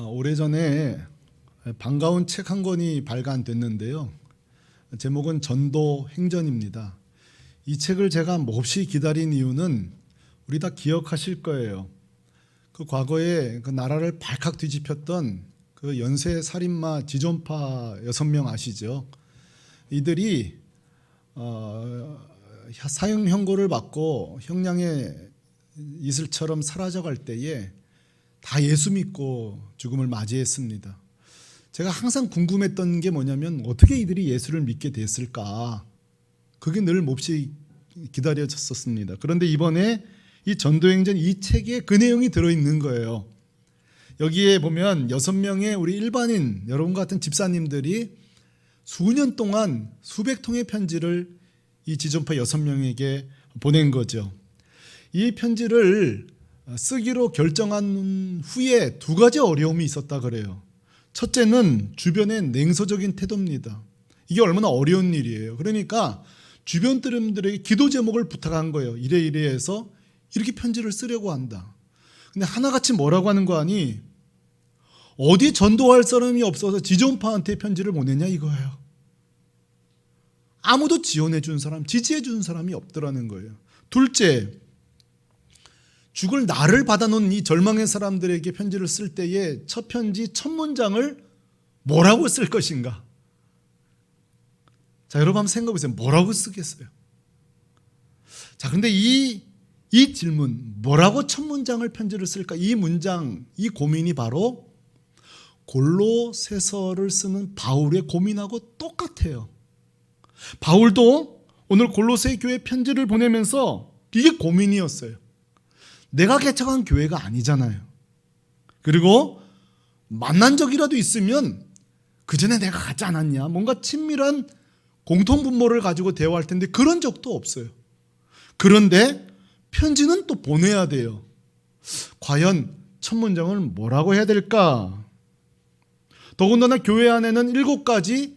오래전에 반가운 책 한 권이 발간됐는데요. 제목은 전도 행전입니다. 이 책을 제가 몹시 기다린 이유는 우리 다 기억하실 거예요. 그 과거에 그 나라를 발칵 뒤집혔던 그 연쇄 살인마 지존파 6명 아시죠? 이들이 사형 형고를 받고 형량의 이슬처럼 사라져갈 때에 다 예수 믿고 죽음을 맞이했습니다. 제가 항상 궁금했던 게 뭐냐면 어떻게 이들이 예수를 믿게 됐을까? 그게 늘 몹시 기다려졌었습니다. 그런데 이번에 이 전도행전 이 책에 그 내용이 들어있는 거예요. 여기에 보면 6명의 우리 일반인 여러분 같은 집사님들이 수년 동안 수백 통의 편지를 이 지존파 6명에게 보낸 거죠. 이 편지를 쓰기로 결정한 후에 2가지 어려움이 있었다 그래요. 첫째는 주변의 냉소적인 태도입니다. 이게 얼마나 어려운 일이에요. 그러니까 주변 사람들에게 기도 제목을 부탁한 거예요. 이래 해서 이렇게 편지를 쓰려고 한다. 근데 하나같이 뭐라고 하는 거 아니? 어디 전도할 사람이 없어서 지존파한테 편지를 보내냐 이거예요. 아무도 지원해 준 사람, 지지해 준 사람이 없더라는 거예요. 둘째, 죽을 나를 받아놓은 이 절망의 사람들에게 편지를 쓸 때에 첫 편지 첫 문장을 뭐라고 쓸 것인가? 자, 여러분 한번 생각해 보세요. 뭐라고 쓰겠어요? 자, 그런데 이 질문, 뭐라고 첫 문장을 편지를 쓸까? 이 문장, 이 고민이 바로 골로새서를 쓰는 바울의 고민하고 똑같아요. 바울도 오늘 골로새 교회 편지를 보내면서 이게 고민이었어요. 내가 개척한 교회가 아니잖아요. 그리고 만난 적이라도 있으면 그 전에 내가 가지 않았냐? 뭔가 친밀한 공통분모를 가지고 대화할 텐데 그런 적도 없어요. 그런데 편지는 또 보내야 돼요. 과연 첫 문장을 뭐라고 해야 될까? 더군다나 교회 안에는 7가지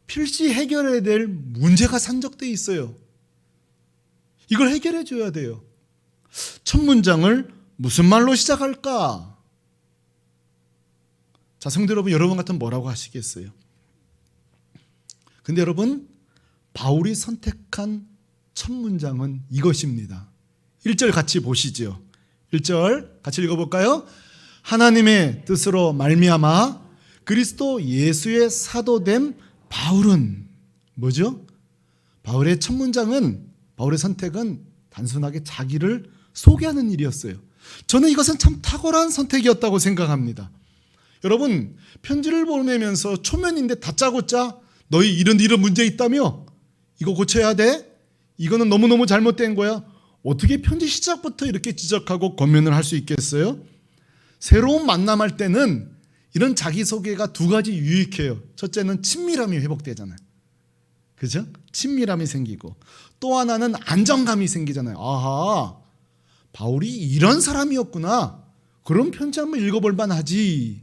필시 해결해야 될 문제가 산적되어 있어요. 이걸 해결해 줘야 돼요. 첫 문장을 무슨 말로 시작할까? 자, 성도 여러분, 여러분 같으면 뭐라고 하시겠어요? 근데 여러분, 바울이 선택한 첫 문장은 이것입니다. 1절 같이 보시죠. 1절 같이 읽어볼까요? 하나님의 뜻으로 말미암아 그리스도 예수의 사도됨 바울은 뭐죠? 바울의 첫 문장은, 바울의 선택은 단순하게 자기를 소개하는 일이었어요. 저는 이것은 참 탁월한 선택이었다고 생각합니다. 여러분, 편지를 보내면서 초면인데 다짜고짜 너희 이런 문제 있다며? 이거 고쳐야 돼? 이거는 너무너무 잘못된 거야? 어떻게 편지 시작부터 이렇게 지적하고 권면을 할 수 있겠어요? 새로운 만남할 때는 이런 자기소개가 2가지 유익해요. 첫째는 친밀함이 회복되잖아요. 그죠? 친밀함이 생기고 또 하나는 안정감이 생기잖아요. 아하, 바울이 이런 사람이었구나. 그럼 편지 한번 읽어볼 만하지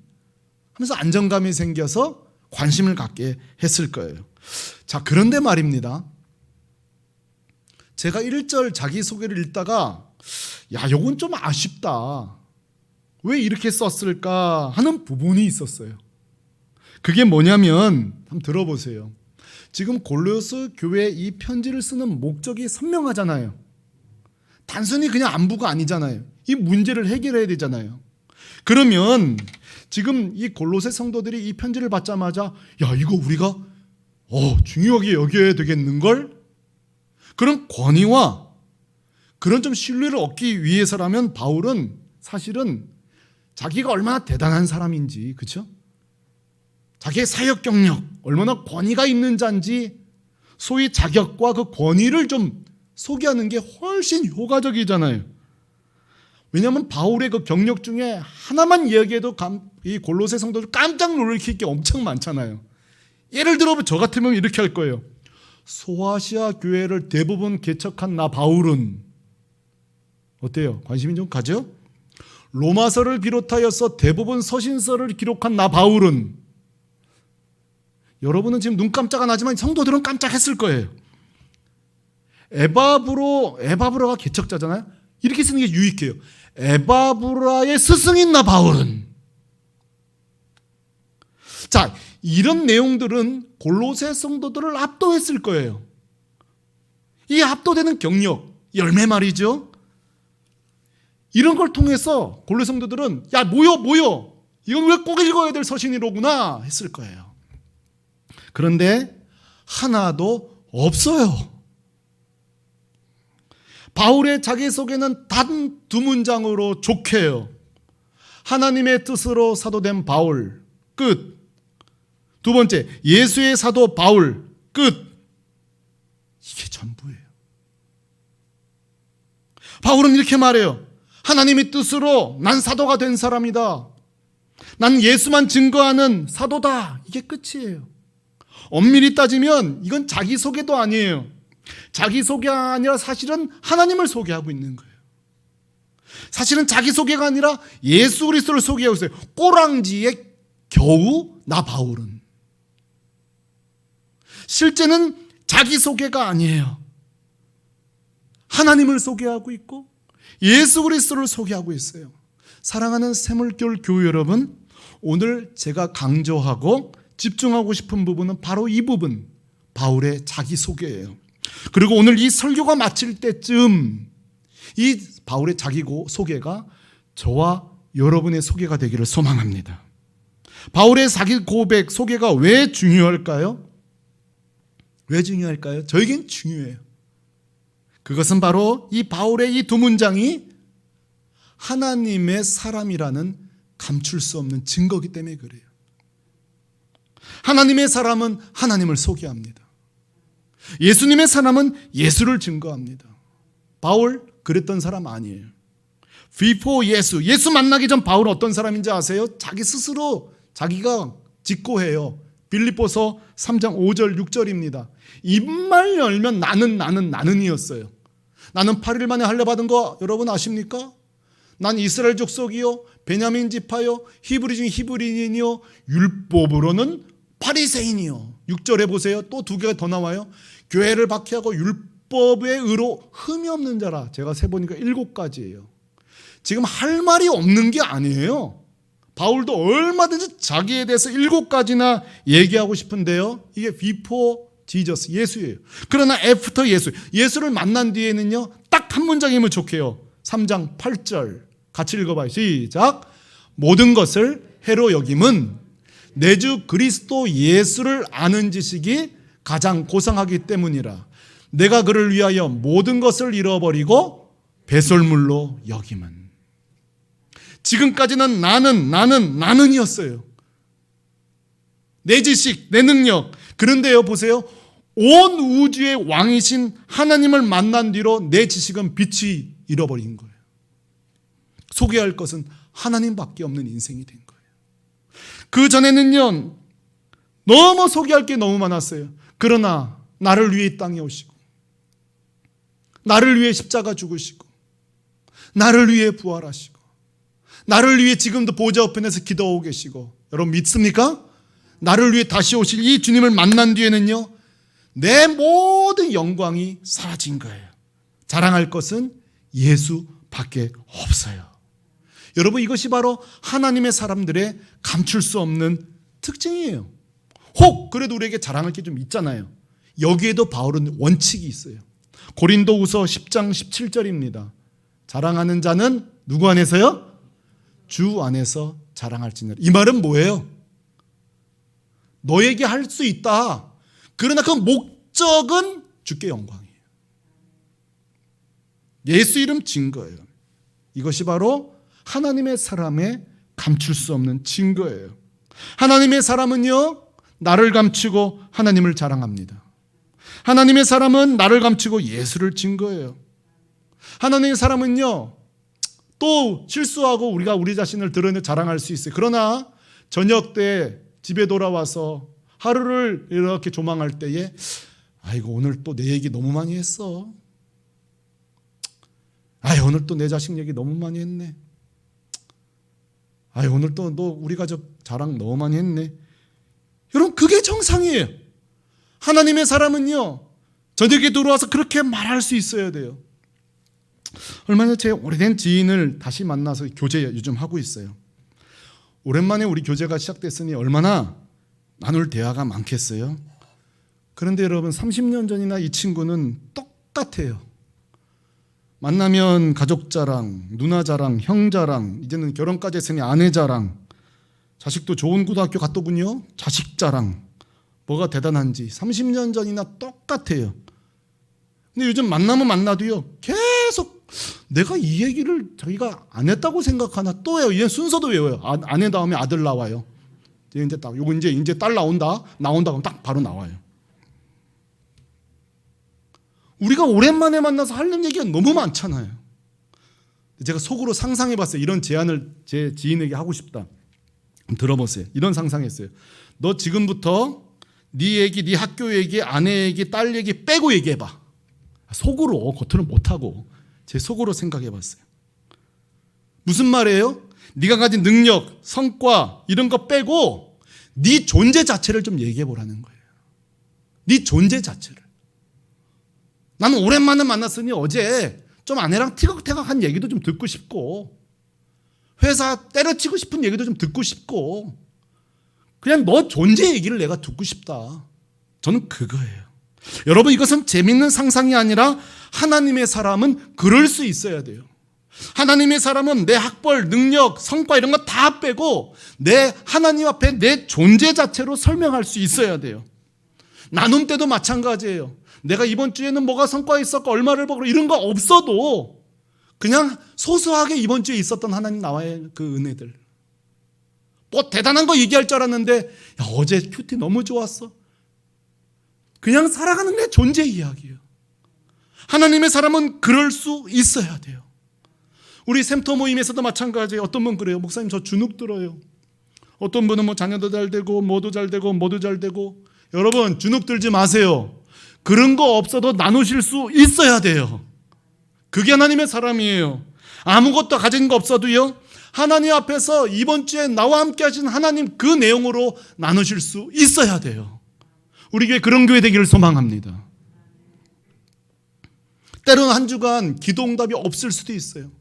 하면서 안정감이 생겨서 관심을 갖게 했을 거예요. 자, 그런데 말입니다. 제가 1절 자기소개를 읽다가 야, 요건 좀 아쉽다. 왜 이렇게 썼을까 하는 부분이 있었어요. 그게 뭐냐면 한번 들어보세요. 지금 골로새 교회 이 편지를 쓰는 목적이 선명하잖아요. 단순히 그냥 안부가 아니잖아요. 이 문제를 해결해야 되잖아요. 그러면 지금 이 골로새 성도들이 이 편지를 받자마자 야, 이거 우리가 중요하게 여겨야 되겠는걸? 그런 권위와 그런 좀 신뢰를 얻기 위해서라면 바울은 사실은 자기가 얼마나 대단한 사람인지, 그렇죠? 자기의 사역 경력, 얼마나 권위가 있는 자인지 소위 자격과 그 권위를 좀 소개하는 게 훨씬 효과적이잖아요. 왜냐하면 바울의 그 경력 중에 하나만 이야기해도 이 골로새 성도들 깜짝 놀랄 게 엄청 많잖아요. 예를 들어 저 같으면 이렇게 할 거예요. 소아시아 교회를 대부분 개척한 나 바울은 어때요? 관심이 좀 가죠? 로마서를 비롯하여서 대부분 서신서를 기록한 나 바울은, 여러분은 지금 눈 깜짝 안 하지만 성도들은 깜짝했을 거예요. 에바브로가 개척자잖아요. 이렇게 쓰는 게 유익해요. 에바브라의 스승인 나 바울은, 자, 이런 내용들은 골로새 성도들을 압도했을 거예요. 이 압도되는 경력, 열매 말이죠. 이런 걸 통해서 골로새 성도들은 야, 모여. 이건 왜 꼭 읽어야 될 서신이로구나 했을 거예요. 그런데 하나도 없어요. 바울의 자기소개는 단 두 문장으로 족해요. 하나님의 뜻으로 사도된 바울, 끝. 두 번째, 예수의 사도 바울, 끝. 이게 전부예요. 바울은 이렇게 말해요. 하나님의 뜻으로 난 사도가 된 사람이다. 난 예수만 증거하는 사도다. 이게 끝이에요. 엄밀히 따지면 이건 자기소개도 아니에요. 자기소개가 아니라 사실은 하나님을 소개하고 있는 거예요. 사실은 자기소개가 아니라 예수 그리스도를 소개하고 있어요. 꼬랑지에 겨우 나 바울은. 실제는 자기소개가 아니에요. 하나님을 소개하고 있고 예수 그리스도를 소개하고 있어요. 사랑하는 새물결 교회 여러분, 오늘 제가 강조하고 집중하고 싶은 부분은 바로 이 부분, 바울의 자기소개예요. 그리고 오늘 이 설교가 마칠 때쯤 이 바울의 자기소개가 저와 여러분의 소개가 되기를 소망합니다. 바울의 자기 고백, 소개가 왜 중요할까요? 왜 중요할까요? 저에겐 중요해요. 그것은 바로 이 바울의 이 두 문장이 하나님의 사람이라는 감출 수 없는 증거이기 때문에 그래요. 하나님의 사람은 하나님을 소개합니다. 예수님의 사람은 예수를 증거합니다. 바울 그랬던 사람 아니에요. before 예수 만나기 전 바울은 어떤 사람인지 아세요? 자기 스스로 자기가 직고해요. 빌립보서 3장 5절 6절입니다. 입만 열면 나는이었어요. 나는 8일 만에 할례받은 거 여러분 아십니까? 난 이스라엘 족속이요, 베냐민 지파요, 히브리 중 히브리인이요, 율법으로는 바리새인이요. 6절에 보세요. 또 두 개가 더 나와요. 교회를 박해하고 율법의 의로 흠이 없는 자라. 제가 세보니까 7가지예요. 지금 할 말이 없는 게 아니에요. 바울도 얼마든지 자기에 대해서 7가지나 얘기하고 싶은데요. 이게 before Jesus, 예수예요. 그러나 after 예수, 예수를 만난 뒤에는요, 딱 한 문장이면 좋게요. 3장 8절 같이 읽어봐요. 시작. 모든 것을 해로 여김은 내 주 그리스도 예수를 아는 지식이 가장 고상하기 때문이라. 내가 그를 위하여 모든 것을 잃어버리고 배설물로 여김은. 지금까지는 나는이었어요. 내 지식, 내 능력. 그런데요, 보세요. 온 우주의 왕이신 하나님을 만난 뒤로 내 지식은 빛이 잃어버린 거예요. 소개할 것은 하나님밖에 없는 인생이 된 거예요. 그 전에는요, 너무 소개할 게 너무 많았어요. 그러나 나를 위해 이 땅에 오시고, 나를 위해 십자가 죽으시고, 나를 위해 부활하시고, 나를 위해 지금도 보좌 우편에서 기도하고 계시고, 여러분 믿습니까? 나를 위해 다시 오실 이 주님을 만난 뒤에는요, 내 모든 영광이 사라진 거예요. 자랑할 것은 예수밖에 없어요. 여러분, 이것이 바로 하나님의 사람들의 감출 수 없는 특징이에요. 혹 그래도 우리에게 자랑할 게 좀 있잖아요. 여기에도 바울은 원칙이 있어요. 고린도후서 10장 17절입니다. 자랑하는 자는 누구 안에서요? 주 안에서 자랑할지니라. 이 말은 뭐예요? 너에게 할 수 있다. 그러나 그 목적은 주께 영광이에요. 예수 이름 증거예요. 이것이 바로 하나님의 사람의 감출 수 없는 증거예요. 하나님의 사람은요, 나를 감추고 하나님을 자랑합니다. 하나님의 사람은 나를 감추고 예수를 증거해요. 하나님의 사람은요, 또 실수하고 우리가 우리 자신을 드러내 자랑할 수 있어요. 그러나 저녁 때 집에 돌아와서 하루를 이렇게 조망할 때에 아이고 오늘 또 내 얘기 너무 많이 했어. 오늘 또 내 자식 얘기 너무 많이 했네. 오늘 또 너 우리 가족 자랑 너무 많이 했네. 여러분, 그게 정상이에요. 하나님의 사람은요, 저녁에 들어와서 그렇게 말할 수 있어야 돼요. 얼마 전에 제 오래된 지인을 다시 만나서 교제 요즘 하고 있어요. 오랜만에 우리 교제가 시작됐으니 얼마나 나눌 대화가 많겠어요? 그런데 여러분 30년 전이나 이 친구는 똑같아요. 만나면 가족 자랑, 누나 자랑, 형 자랑, 이제는 결혼까지 했으니 아내 자랑, 자식도 좋은 고등학교 갔더군요. 자식 자랑. 뭐가 대단한지 30년 전이나 똑같아요. 근데 요즘 만나면 만나도요 계속 내가 이 얘기를 자기가 안 했다고 생각하나 또 해요. 얘 순서도 외워요. 아내 다음에 아들 나와요. 이제 딱 요거 이제 딸 나온다 그러면 딱 바로 나와요. 우리가 오랜만에 만나서 하는 얘기가 너무 많잖아요. 제가 속으로 상상해봤어요. 이런 제안을 제 지인에게 하고 싶다. 들어보세요. 이런 상상했어요. 너 지금부터 네 얘기, 네 학교 얘기, 아내 얘기, 딸 얘기 빼고 얘기해봐. 속으로, 겉으로 못하고 제 속으로 생각해봤어요. 무슨 말이에요? 네가 가진 능력, 성과 이런 거 빼고 네 존재 자체를 좀 얘기해보라는 거예요. 네 존재 자체를. 나는 오랜만에 만났으니 어제 좀 아내랑 티격태격한 얘기도 좀 듣고 싶고 회사 때려치고 싶은 얘기도 좀 듣고 싶고 그냥 너 존재 얘기를 내가 듣고 싶다. 저는 그거예요. 여러분 이것은 재밌는 상상이 아니라 하나님의 사람은 그럴 수 있어야 돼요. 하나님의 사람은 내 학벌, 능력, 성과 이런 거 다 빼고 내 하나님 앞에 내 존재 자체로 설명할 수 있어야 돼요. 나눔 때도 마찬가지예요. 내가 이번 주에는 뭐가 성과 있었고 얼마를 벌고 이런 거 없어도 그냥 소소하게 이번 주에 있었던 하나님 나와의 그 은혜들. 뭐 대단한 거 얘기할 줄 알았는데 야, 어제 큐티 너무 좋았어. 그냥 살아가는 내 존재 이야기예요. 하나님의 사람은 그럴 수 있어야 돼요. 우리 샘터 모임에서도 마찬가지예요. 어떤 분 그래요. 목사님 저 주눅 들어요. 어떤 분은 뭐 자녀도 잘 되고 뭐도 잘 되고 뭐도 잘 되고. 여러분 주눅 들지 마세요. 그런 거 없어도 나누실 수 있어야 돼요. 그게 하나님의 사람이에요. 아무것도 가진 거 없어도요 하나님 앞에서 이번 주에 나와 함께 하신 하나님 그 내용으로 나누실 수 있어야 돼요. 우리 교회 그런 교회 되기를 소망합니다. 때로는 한 주간 기도응답이 없을 수도 있어요.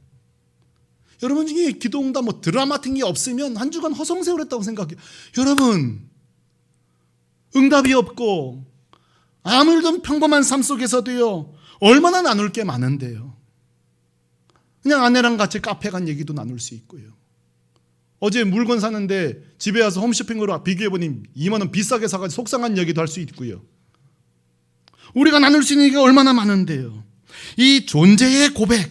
여러분 중에 기도응답 뭐 드라마 같은 게 없으면 한 주간 허송세월했다고 생각해요. 여러분 응답이 없고 아무래도 평범한 삶 속에서도요 얼마나 나눌 게 많은데요. 그냥 아내랑 같이 카페 간 얘기도 나눌 수 있고요. 어제 물건 사는데 집에 와서 홈쇼핑으로 비교해보니 2만 원 비싸게 사가지고 속상한 얘기도 할 수 있고요. 우리가 나눌 수 있는 얘기가 얼마나 많은데요. 이 존재의 고백,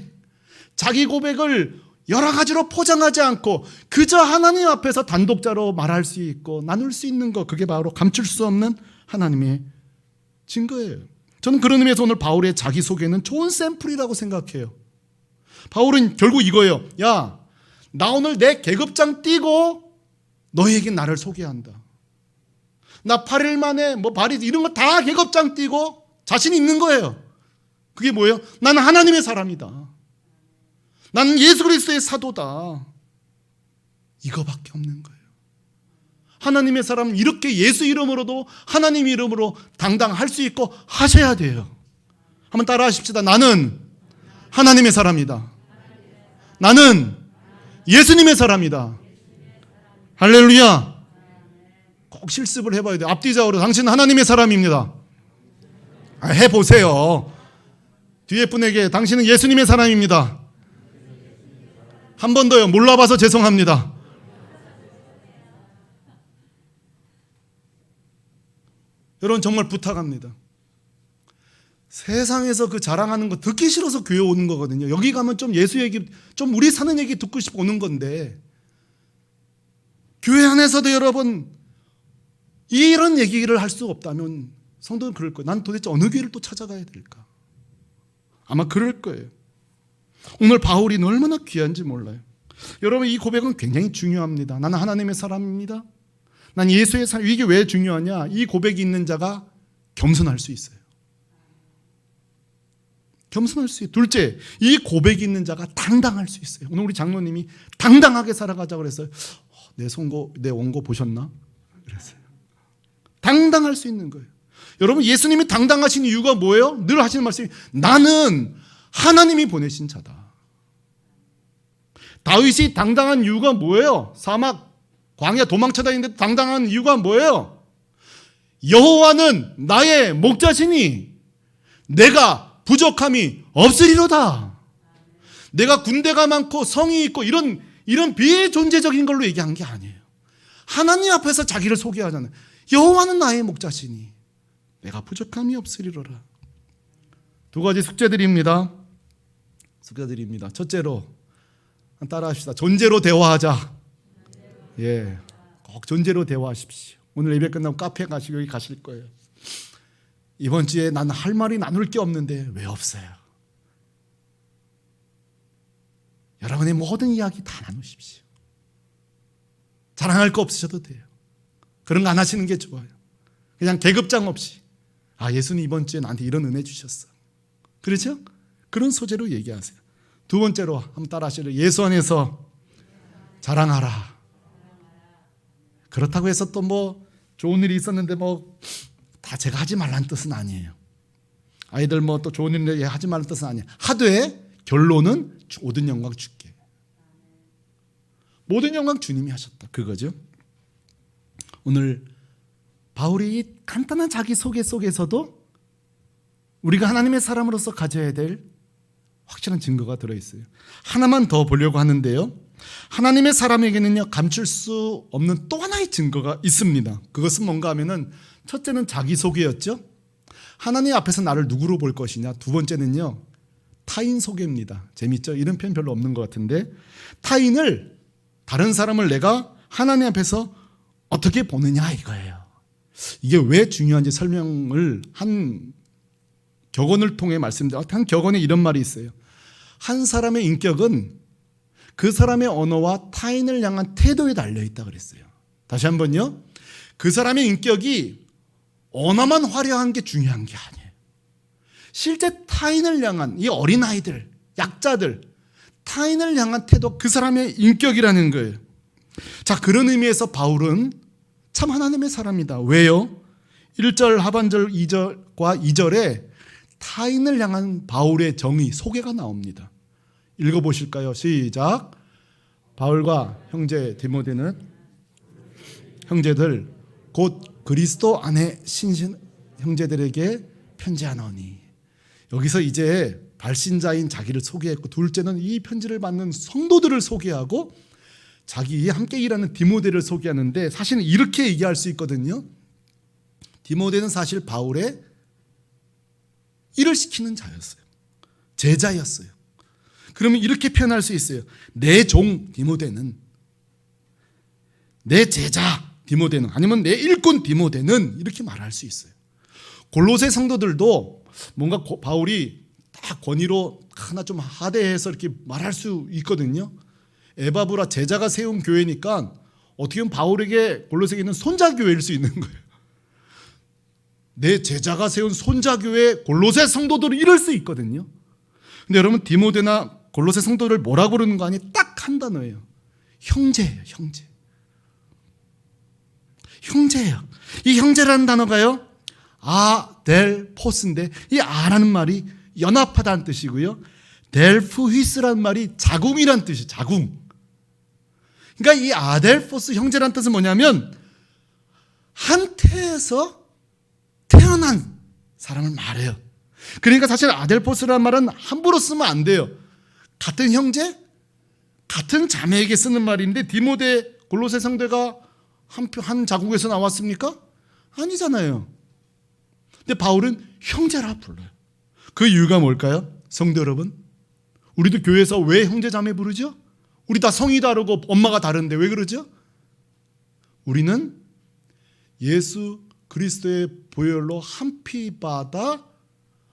자기 고백을 여러 가지로 포장하지 않고 그저 하나님 앞에서 단독자로 말할 수 있고 나눌 수 있는 것, 그게 바로 감출 수 없는 하나님의 증거예요. 저는 그런 의미에서 오늘 바울의 자기소개는 좋은 샘플이라고 생각해요. 바울은 결국 이거예요. 야, 나 오늘 내 계급장 띄고 너에게 나를 소개한다. 나 8일 만에 뭐 바리 이런 거 다 계급장 띄고 자신 있는 거예요. 그게 뭐예요? 나는 하나님의 사람이다. 나는 예수 그리스도의 사도다. 이거밖에 없는 거예요. 하나님의 사람은 이렇게 예수 이름으로도 하나님 이름으로 당당할 수 있고 하셔야 돼요. 한번 따라 하십시다. 나는 하나님의 사람이다. 나는 예수님의 사람이다. 할렐루야. 꼭 실습을 해봐야 돼요. 앞뒤좌우로 당신은 하나님의 사람입니다. 해보세요. 뒤에 분에게 당신은 예수님의 사람입니다. 한 번 더요. 몰라봐서 죄송합니다. 여러분 정말 부탁합니다. 세상에서 그 자랑하는 거 듣기 싫어서 교회 오는 거거든요. 여기 가면 좀 예수 얘기, 좀 우리 사는 얘기 듣고 싶어 오는 건데 교회 안에서도 여러분 이런 얘기를 할 수 없다면 성도는 그럴 거예요. 난 도대체 어느 교회를 또 찾아가야 될까? 아마 그럴 거예요. 오늘 바울이 얼마나 귀한지 몰라요. 여러분 이 고백은 굉장히 중요합니다. 나는 하나님의 사람입니다. 난 예수의 사람. 이게 왜 중요하냐? 이 고백이 있는 자가 겸손할 수 있어요. 겸손할 수 있어요. 둘째, 이 고백이 있는 자가 당당할 수 있어요. 오늘 우리 장로님이 당당하게 살아가자고 그랬어요. 내 원고 보셨나? 그랬어요. 당당할 수 있는 거예요. 여러분 예수님이 당당하신 이유가 뭐예요? 늘 하시는 말씀이 나는 하나님이 보내신 자다. 다윗이 당당한 이유가 뭐예요? 사막 광야 도망쳐 다니는데 당당한 이유가 뭐예요? 여호와는 나의 목자시니 내가 부족함이 없으리로다. 내가 군대가 많고 성이 있고 이런 비존재적인 걸로 얘기한 게 아니에요. 하나님 앞에서 자기를 소개하잖아요. 여호와는 나의 목자시니 내가 부족함이 없으리로라. 두 가지 숙제드립니다. 첫째로 따라합시다. 존재로 대화하자. 예, 꼭 존재로 대화하십시오. 오늘 예배 끝나고 카페 가시고 여기 가실 거예요. 이번 주에 난 할 말이 나눌 게 없는데 왜 없어요? 여러분의 모든 이야기 다 나누십시오. 자랑할 거 없으셔도 돼요. 그런 거 안 하시는 게 좋아요. 그냥 계급장 없이 예수님 이번 주에 나한테 이런 은혜 주셨어. 그렇죠? 그런 소재로 얘기하세요. 두 번째로 한번 따라하시죠. 예수 안에서 자랑하라. 그렇다고 해서 또 뭐 좋은 일이 있었는데 뭐 다 제가 하지 말라는 뜻은 아니에요. 아이들 뭐 또 좋은 일 하지 말라는 뜻은 아니에요. 하되 결론은 모든 영광 주께. 모든 영광 주님이 하셨다. 그거죠. 오늘 바울이 이 간단한 자기소개 속에서도 우리가 하나님의 사람으로서 가져야 될 확실한 증거가 들어있어요. 하나만 더 보려고 하는데요. 하나님의 사람에게는요, 감출 수 없는 또 하나의 증거가 있습니다. 그것은 뭔가 하면은 첫째는 자기소개였죠. 하나님 앞에서 나를 누구로 볼 것이냐. 두 번째는요, 타인 소개입니다. 재밌죠? 이런 표현 별로 없는 것 같은데, 타인을, 다른 사람을 내가 하나님 앞에서 어떻게 보느냐 이거예요. 이게 왜 중요한지 설명을 한 격언을 통해 말씀드려요. 한 격언에 이런 말이 있어요. 한 사람의 인격은 그 사람의 언어와 타인을 향한 태도에 달려있다 그랬어요. 다시 한번요. 그 사람의 인격이 언어만 화려한 게 중요한 게 아니에요. 실제 타인을 향한 이 어린아이들, 약자들, 타인을 향한 태도, 그 사람의 인격이라는 거예요. 자, 그런 의미에서 바울은 참 하나님의 사람이다. 왜요? 1절 하반절 2절과 2절에 타인을 향한 바울의 정의, 소개가 나옵니다. 읽어보실까요? 시작. 바울과 형제 디모데는 형제들 곧 그리스도 안에 신신 형제들에게 편지하노니. 여기서 이제 발신자인 자기를 소개했고, 둘째는 이 편지를 받는 성도들을 소개하고 자기 함께 일하는 디모데를 소개하는데, 사실은 이렇게 얘기할 수 있거든요. 디모데는 사실 바울의 일을 시키는 자였어요. 제자였어요. 그러면 이렇게 표현할 수 있어요. 내 종 디모데는, 내 제자 디모데는, 아니면 내 일꾼 디모데는, 이렇게 말할 수 있어요. 골로새 성도들도 뭔가 바울이 딱 권위로 하나 좀 하대해서 이렇게 말할 수 있거든요. 에바브라 제자가 세운 교회니까 어떻게 보면 바울에게 골로새에 있는 손자교회일 수 있는 거예요. 내 제자가 세운 손자교회 골로새 성도들은 이럴 수 있거든요. 근데 여러분, 디모데나 골로새 성도를 뭐라고 부르는 거 아니? 딱 한 단어예요. 형제예요. 형제. 형제예요. 이 형제라는 단어가요, 아델포스인데, 이 아라는 말이 연합하다는 뜻이고요, 델프휘스라는 말이 자궁이라는 뜻이에요. 자궁. 그러니까 이 아델포스 형제라는 뜻은 뭐냐면 한 태에서 태어난 사람을 말해요. 그러니까 사실 아델포스라는 말은 함부로 쓰면 안 돼요. 같은 형제, 같은 자매에게 쓰는 말인데, 디모데 골로새 성도가 한 자국에서 나왔습니까? 아니잖아요. 근데 바울은 형제라 불러요. 그 이유가 뭘까요? 성도 여러분, 우리도 교회에서 왜 형제 자매 부르죠? 우리 다 성이 다르고 엄마가 다른데 왜 그러죠? 우리는 예수 그리스도의 보혈로 한 피 받아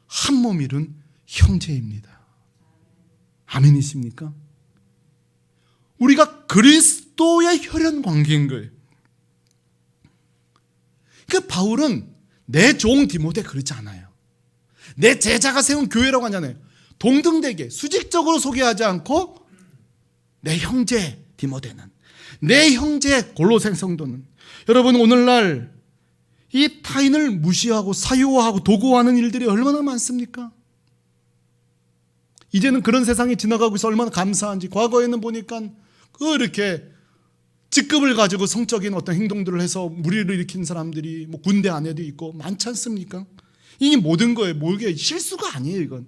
한 몸 이룬 형제입니다. 아멘이십니까? 우리가 그리스도의 혈연 관계인 거예요. 그 바울은 내 종 디모데 그렇지 않아요. 내 제자가 세운 교회라고 하잖아요. 동등되게 수직적으로 소개하지 않고 내 형제 디모데는, 내 형제 골로새 성도는. 여러분, 오늘날 이 타인을 무시하고 사유화하고 도구화하는 일들이 얼마나 많습니까? 이제는 그런 세상이 지나가고 있어 얼마나 감사한지. 과거에는 보니까 이렇게 직급을 가지고 성적인 어떤 행동들을 해서 무리를 일으킨 사람들이 뭐 군대 안에도 있고 많지 않습니까? 이게 모든 거예요. 뭐게 실수가 아니에요. 이건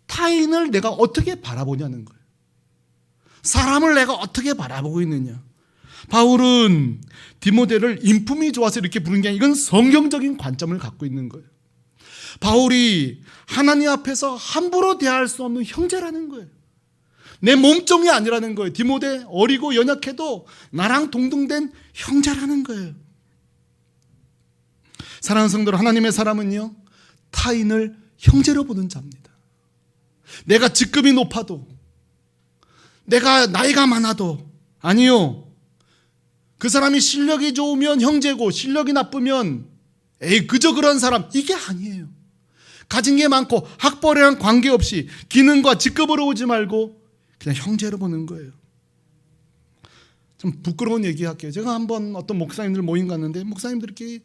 타인을 내가 어떻게 바라보냐는 거예요. 사람을 내가 어떻게 바라보고 있느냐. 바울은 디모데를 인품이 좋아서 이렇게 부른 게 아니라 이건 성경적인 관점을 갖고 있는 거예요. 바울이 하나님 앞에서 함부로 대할 수 없는 형제라는 거예요. 내 몸종이 아니라는 거예요. 디모데 어리고 연약해도 나랑 동등된 형제라는 거예요. 사랑하는 성도들, 하나님의 사람은요 타인을 형제로 보는 자입니다. 내가 직급이 높아도, 내가 나이가 많아도, 아니요, 그 사람이 실력이 좋으면 형제고 실력이 나쁘면 에이 그저 그런 사람, 이게 아니에요. 가진 게 많고 학벌이랑 관계없이 기능과 직급으로 오지 말고 그냥 형제로 보는 거예요. 좀 부끄러운 얘기할게요. 제가 한번 어떤 목사님들 모임 갔는데 목사님들끼리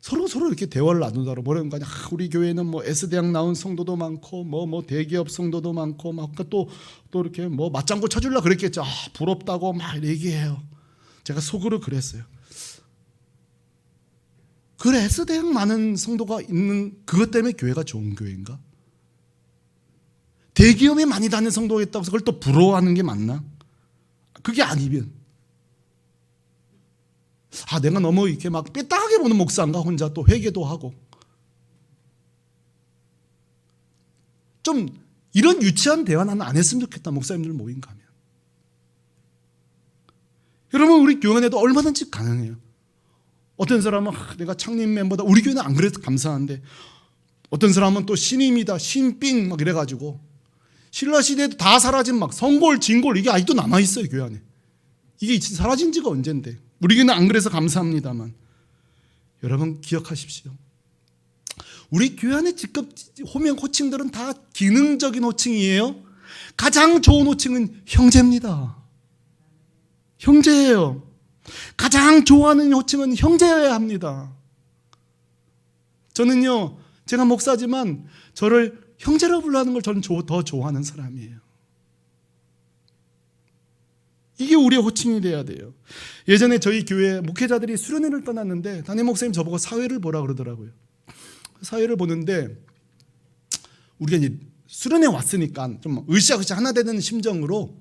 서로 이렇게 대화를 나누더라고요. 뭐라는 거냐? 우리 교회는 뭐 S대학 나온 성도도 많고 뭐 대기업 성도도 많고 막 또 이렇게 뭐 맞장구 쳐주려고 그랬겠죠. 부럽다고 막 얘기해요. 제가 속으로 그랬어요. 그래, S대학 많은 성도가 있는 그것 때문에 교회가 좋은 교회인가? 대기업에 많이 다니는 성도가 있다고 해서 그걸 또 부러워하는 게 맞나? 그게 아니면 내가 너무 이렇게 막 삐딱하게 보는 목사인가? 혼자 또 회개도 하고 좀 이런 유치한 대화 나는 안 했으면 좋겠다. 목사님들 모임 가면. 여러분, 우리 교회에도 얼마든지 가능해요. 어떤 사람은 내가 창립 멤버다. 우리 교회는 안 그래도 감사한데 어떤 사람은 또 신임이다. 신빙 막 이래가지고 신라시대에도 다 사라진 막 성골, 진골 이게 아직도 남아있어요. 교회 안에. 이게 사라진 지가 언젠데. 우리 교회는 안 그래서 감사합니다만 여러분 기억하십시오. 우리 교회 안에 직급 호칭들은 다 기능적인 호칭이에요. 가장 좋은 호칭은 형제입니다. 형제예요. 가장 좋아하는 호칭은 형제여야 합니다. 저는요, 제가 목사지만 저를 형제로 불러하는 걸 저는 더 좋아하는 사람이에요. 이게 우리의 호칭이 돼야 돼요. 예전에 저희 교회 목회자들이 수련회를 떠났는데 담임 목사님 저보고 사회를 보라 그러더라고요. 사회를 보는데 우리가 이제 수련회 왔으니까 좀 으쌰으쌰 하나 되는 심정으로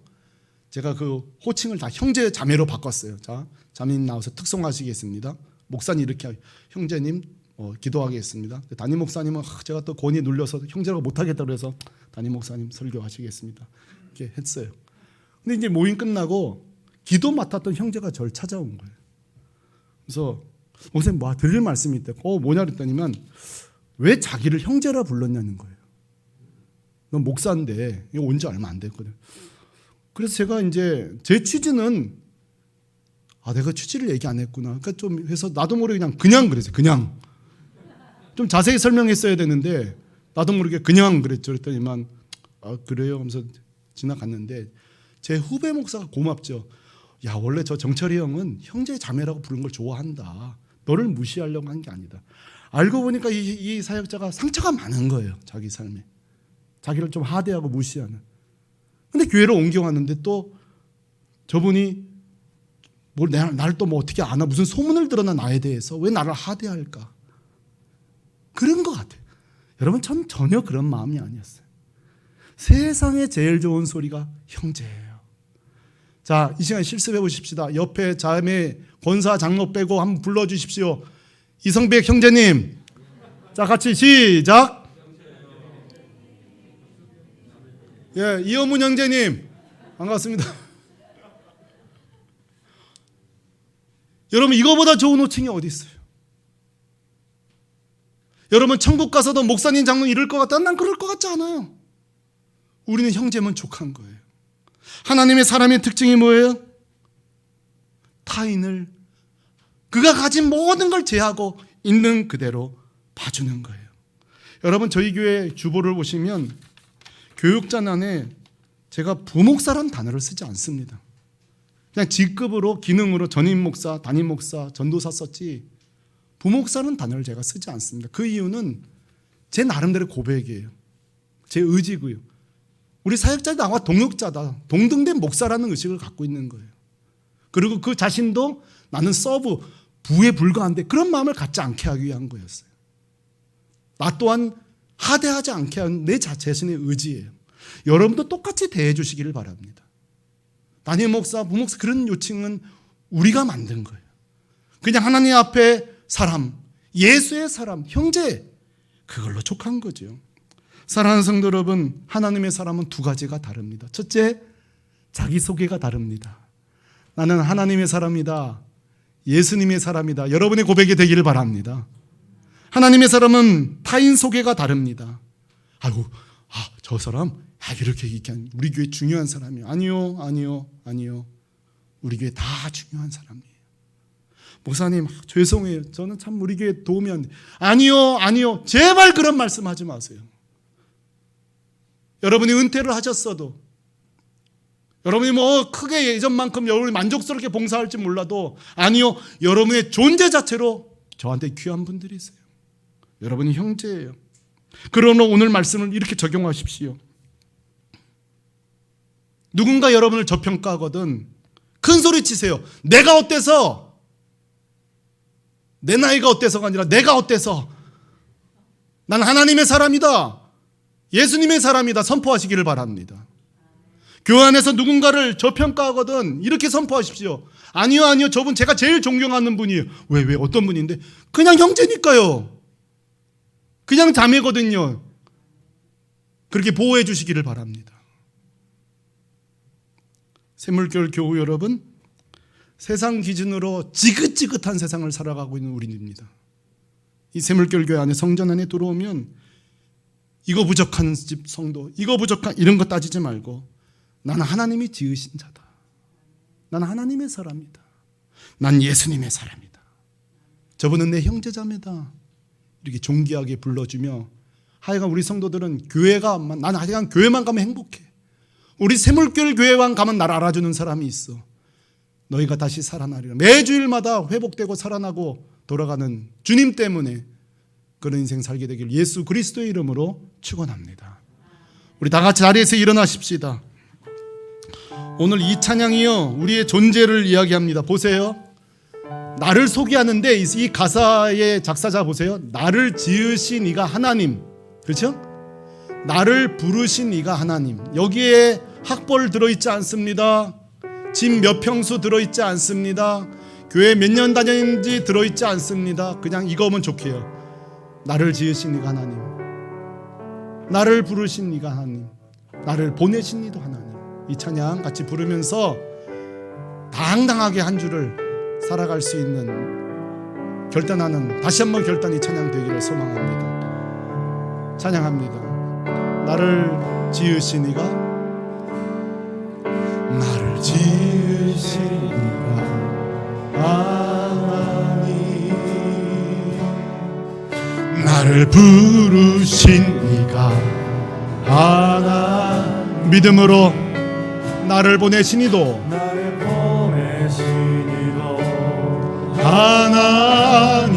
제가 그 호칭을 다 형제 자매로 바꿨어요. 자, 자매님 나와서 특송하시겠습니다. 목사님 이렇게 형제님 기도하겠습니다. 담임 목사님은 제가 또 권위 눌려서 형제라고 못하겠다고 그래서 담임 목사님 설교하시겠습니다. 이렇게 했어요. 근데 이제 모임 끝나고 기도 맡았던 형제가 저를 찾아온 거예요. 그래서 목사님 뭐 드릴 말씀이 있대. 뭐냐 그랬더니만 왜 자기를 형제라 불렀냐는 거예요. 넌 목사인데 이거 온 지 얼마 안 됐거든. 그래서 제가 이제 제 취지는 내가 취지를 얘기 안 했구나. 그러니까 좀 해서 나도 모르게 그냥 그랬어요. 그냥 좀 자세히 설명했어야 되는데 나도 모르게 그냥 그랬죠. 그랬더니만 그래요 하면서 지나갔는데 제 후배 목사가 고맙죠. 야, 원래 저 정철이 형은 형제 자매라고 부르는 걸 좋아한다. 너를 무시하려고 한 게 아니다. 알고 보니까 이 사역자가 상처가 많은 거예요. 자기 삶에. 자기를 좀 하대하고 무시하는. 근데 교회를 옮겨왔는데 또 저분이 나를 또 뭐 어떻게 아나, 무슨 소문을 들었나 나에 대해서 왜 나를 하대할까? 그런 것 같아요. 여러분, 전 전혀 그런 마음이 아니었어요. 세상에 제일 좋은 소리가 형제예요. 자, 이 시간에 실습해 보십시다. 옆에 자매 권사 장로 빼고 한번 불러주십시오. 이성백 형제님. 자, 같이 시작. 예, 이어문 형제님 반갑습니다. 여러분, 이거보다 좋은 호칭이 어디 있어요? 여러분, 천국 가서도 목사님 장로 이럴 것 같다? 난 그럴 것 같지 않아요. 우리는 형제면 족한 거예요. 하나님의 사람의 특징이 뭐예요? 타인을 그가 가진 모든 걸 제하고 있는 그대로 봐주는 거예요. 여러분, 저희 교회 주보를 보시면 교육자 안에 제가 부목사라는 단어를 쓰지 않습니다. 그냥 직급으로 기능으로 전임 목사, 담임 목사, 전도사 썼지 부목사는 단어를 제가 쓰지 않습니다. 그 이유는 제 나름대로 고백이에요. 제 의지고요. 우리 사역자도 나와 동역자다. 동등된 목사라는 의식을 갖고 있는 거예요. 그리고 그 자신도 나는 서브, 부에 불과한데 그런 마음을 갖지 않게 하기 위한 거였어요. 나 또한 하대하지 않게 하는 내 자신의 의지예요. 여러분도 똑같이 대해 주시기를 바랍니다. 담임 목사, 부목사 그런 요청은 우리가 만든 거예요. 그냥 하나님 앞에 사람, 예수의 사람, 형제, 그걸로 족한 거죠. 사랑하는 성도 여러분, 하나님의 사람은 두 가지가 다릅니다. 첫째, 자기소개가 다릅니다. 나는 하나님의 사람이다, 예수님의 사람이다. 여러분의 고백이 되기를 바랍니다. 하나님의 사람은 타인 소개가 다릅니다. 아이고, 저 사람 이렇게 얘기한 우리 교회 중요한 사람이에요. 아니요. 우리 교회 다 중요한 사람이에요. 목사님, 죄송해요. 저는 참 우리 교회 도움이 안 돼. 아니요. 제발 그런 말씀하지 마세요. 여러분이 은퇴를 하셨어도, 여러분이 크게 예전만큼 여러분이 만족스럽게 봉사할지 몰라도, 아니요, 여러분의 존재 자체로 저한테 귀한 분들이세요. 여러분이 형제예요. 그러므로 오늘 말씀을 이렇게 적용하십시오. 누군가 여러분을 저평가하거든 큰 소리 치세요. 내가 어때서, 내 나이가 어때서가 아니라 내가 어때서, 난 하나님의 사람이다, 예수님의 사람이다 선포하시기를 바랍니다. 교회 안에서 누군가를 저평가하거든 이렇게 선포하십시오. 아니요, 저분 제가 제일 존경하는 분이에요. 왜 어떤 분인데? 그냥 형제니까요. 그냥 자매거든요. 그렇게 보호해 주시기를 바랍니다. 샘물교회 교우 여러분, 세상 기준으로 지긋지긋한 세상을 살아가고 있는 우리입니다. 이 샘물교회 교회 안에, 성전 안에 들어오면 이거 부족한 집 성도, 이거 부족한 이런 거 따지지 말고, 나는 하나님이 지으신 자다, 나는 하나님의 사람이다, 난 예수님의 사람이다, 저분은 내 형제자매다, 이렇게 존귀하게 불러주며, 하여간 우리 성도들은 나는 하여간 교회만 가면 행복해. 우리 샘물교회 교회만 가면 나를 알아주는 사람이 있어. 너희가 다시 살아나리라. 매주일마다 회복되고 살아나고 돌아가는 주님 때문에 그런 인생 살게 되길 예수 그리스도의 이름으로 축원합니다. 우리 다 같이 자리에서 일어나십시다. 오늘 이 찬양이요, 우리의 존재를 이야기합니다. 보세요. 나를 소개하는데 이 가사의 작사자 보세요. 나를 지으신 이가 하나님, 그렇죠? 나를 부르신 이가 하나님. 여기에 학벌 들어있지 않습니다. 집 몇 평수 들어있지 않습니다. 교회 몇 년 다녔는지 들어있지 않습니다. 그냥 이거면 좋게요. 나를 지으신 이가 하나님, 나를 부르신 이가 하나님, 나를 보내신 이도 하나님. 이 찬양 같이 부르면서 당당하게 한 주를 살아갈 수 있는 결단하는, 다시 한번 결단이 찬양 되기를 소망합니다. 찬양합니다. 나를 지으신 이가, 나를 지으신 이가 하나님, 나를 부르신 이가 하나님. 믿음으로 나를 보내신 이도 하나님,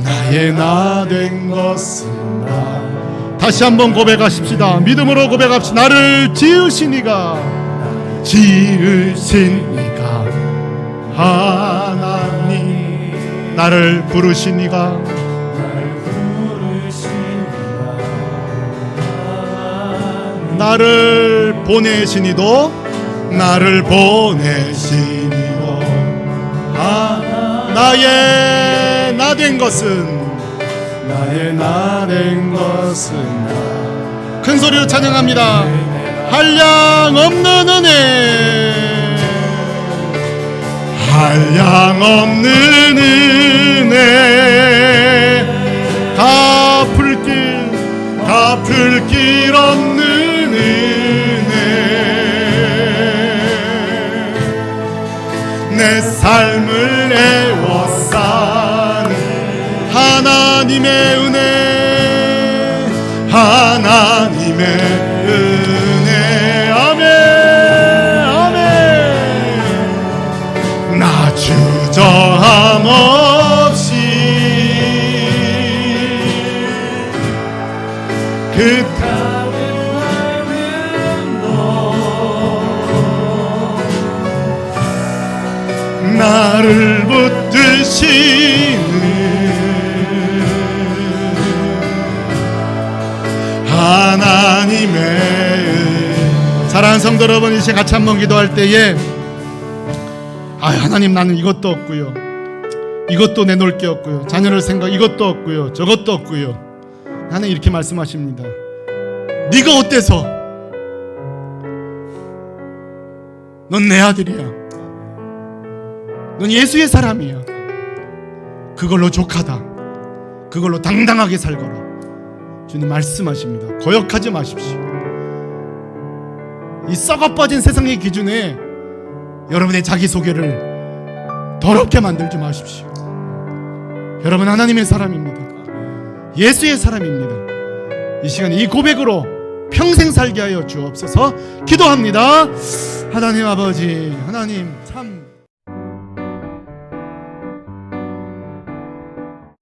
나의 나 된 것은 나. 다시 한번 고백하십시다. 믿음으로 고백합시다. 나를 지으신 이가, 지으신 이가 하나님, 나를 부르신 이가, 나를 보내신 이도, 나를 보내신 이도 나의 나 된 것은, 나의 나 된 것은 나. 큰 소리로 찬양합니다. 한량없는 은혜, 한량없는 은혜, 갚을 길 없는 내 삶을 애워싸는 하나님의 은혜, 하나님의 은혜. 아멘, 아멘. 나 주저함 없이 그 하나님의 사랑하는 성도 여러분, 이제 같이 한번 기도할 때에 하나님, 나는 이것도 없고요, 이것도 내놓을 게 없고요, 자녀를 생각 이것도 없고요, 저것도 없고요. 하나님 이렇게 말씀하십니다. 네가 어때서? 넌 내 아들이야. 넌 예수의 사람이야. 그걸로 족하다. 그걸로 당당하게 살거라. 주님 말씀하십니다. 거역하지 마십시오. 이 썩어빠진 세상의 기준에 여러분의 자기소개를 더럽게 만들지 마십시오. 여러분 하나님의 사람입니다. 예수의 사람입니다. 이 시간에 이 고백으로 평생 살게 하여 주옵소서. 기도합니다. 하나님 아버지, 하나님 참